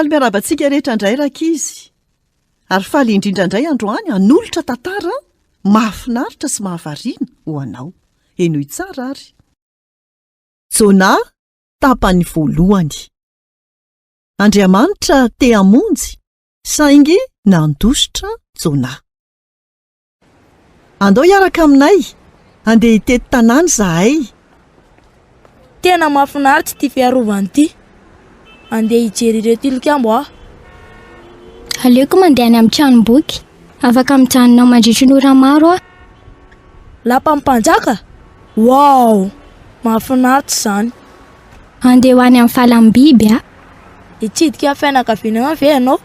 Faly miarabantsika rehetra indray rakizy. Ary faly indrindra indray androany hanolotra tantara mahafinaritra sy mahavariana ho anao. Enoy tsara ary. Jona tapany voalohany. Andriamanitra te hamonjy, saingy nandositra Jona. Andao hiaraka aminay, andeha hitety tanàna zahay. Tena mahafinaritra ity fiarovana ity. Andeha hijery ireo tilikambo aho. Aleoko mandeha any amin'ny tranomboky. Afaka mijanona mandritry ny ora maro aho. Lapa mpanjaka? Wow! Mahafinaritra izany. Andeha ho any amin'ny falam-biby aho. Hitsidika fianakaviana ve ianao?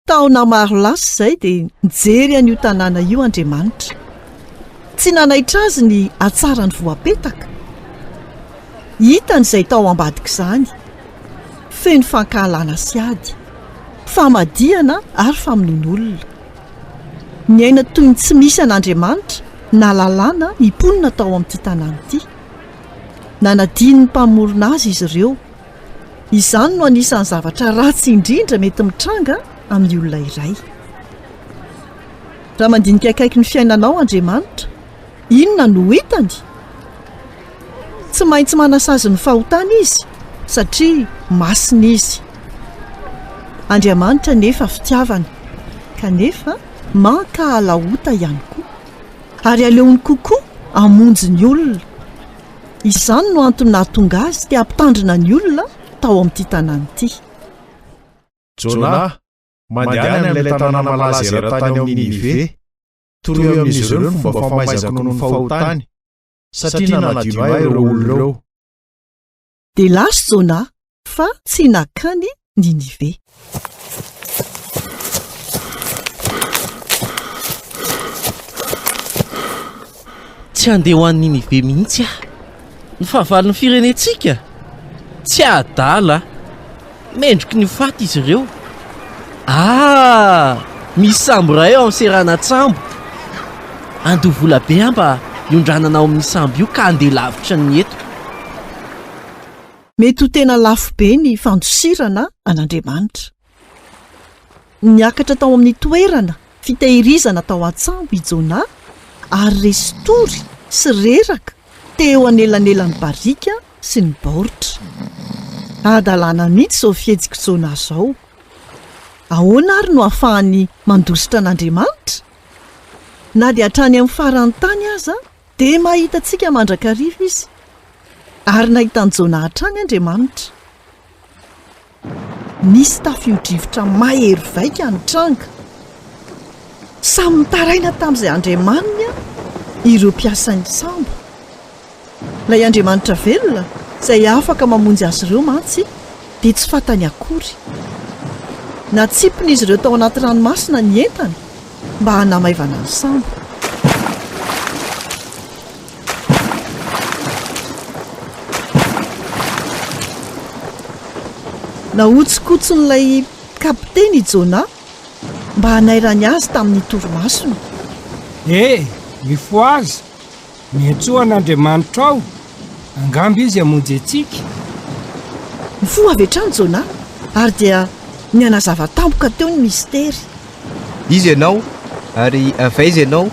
Taona maro lasa izay dia nijery an'io tanàna io Andriamanitra. Tsy nanaitra azy ny atsara ny voapetaka. Hitany izay tao ambadika izany. Feno fankahalana sy ady, famadiana ary famonoan'olona. Ny aina toy ny tsy misy an'Andriamanitra na lalàna hiponina tao amin'ity tanàna ity. Nanadiny ny mpamorona azy izy ireo. Izany no anisan'ny zavatra ratsy indrindra mety mitranga amin'ny olona iray. Raha mandinika akaiky ny fiainanao Andriamanitra, inona no hitany? Tsy maintsy manasazy ny fahotana izy, satria masina izy. Andriamanitra nefa fitiavana, kanefa mankahalaota ihany koa. Ary aleony kokoa hamonjy ny olona. Izany no antony nahatonga azy te hampitandrina ny olona tao amin'ity tanàna ity. Jona, mandehana amin'ilay tanàna malaza eran-tany ao amin'ny Ninive, toroy amin'izy ireo ny fomba famaizako noho ny fahotany, satria nanadino ahy ireo olona ireo. Dia lasa Jona, fa tsy nakany Ninive. Tsy andeha ho an'ny Ninive mihitsy aho. Ny fahavalon'ny firenentsika. Tsy adala. Mendrika ny faty izy ireo. Misy sambo iray ao amin'ny serana tsambo. Andeha vola be mba hiondranana ao amin'ny sambo io ka andeha lavitra ny eto. Mety ho tena lafo be ny fandosirana an'Andriamanitra. Niakatra tao amin'ny toerana fitahirizana tao an-tsambo i Jona, ary resy tory sy reraka teo anelanelan'ny barika sy ny baoritra. Adalàna mihitsy izao fihetsika Jona izao. Ahoana ary no ahafahany mandositra an'Andriamanitra? Na dia hatrany amin'ny faran'ny tany aza, dia mahita antsika mandrakariva izy. Ary nahitany Jona hatrany Andriamanitra. Nisy tafio-drivotra mahery vaika ny tranga. Samy mitaraina tamin'izay Andriamanina ireo mpiasan'ny sambo. Ilay Andriamanitra velona, izay afaka mamonjy azy ireo mantsy, dia tsy fantany akory. Natsipiny izy ireo tao anaty ranomasina ny entana mba hanamaivana ny sambo. Nahotsikotson'ilay kapiteny Jona mba hanairany azy tamin'ny toromasona. Mifo azy, miantsoan'Andriamanitra ao, angamba izy hamonjy antsika. Mifoha avy hatrany Jona, ary dia nianazava tampoka teo ny mistery. Izy ianao, ary avaiza ianao,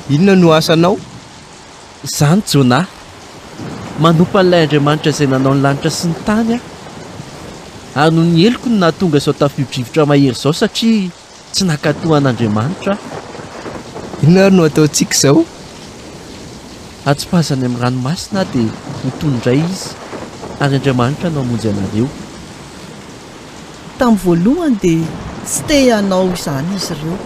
inona no asanao? Izany Jona, manompa an'ilay Andriamanitra izay nanao ny lanitra sy ny tany aho. Ary noho ny heloko no nahatonga izao tafio-drivotra mahery izao satria tsy nakatohan'Andriamanitra. Inona no ataontsika izao? Atsipazany amin'ny ranomasina dia mitondray izy, ary Andriamanitra no hamonjy anareo. Tamin'ny voalohany dia tsy te hanao izany izy ireo.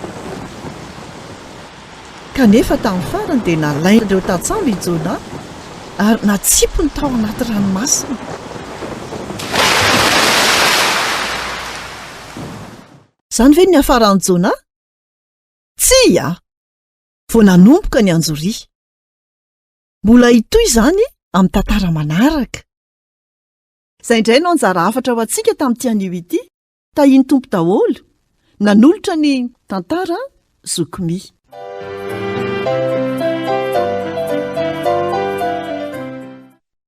Kanefa tamin'ny farany dia nalaina ireo tantsambo i Jona, ary natsipony tao anaty ranomasina. Izany ve ny hafaran'i Jona? Tsia! Vao nanomboka ny anjoria. Mbola hitoy izany amin'ny tantara manaraka. Izay indray no anjara hafatra ho antsika tamin'ity anio ity, tahiny tompo daholo, nanolotra ny tantara zokomy.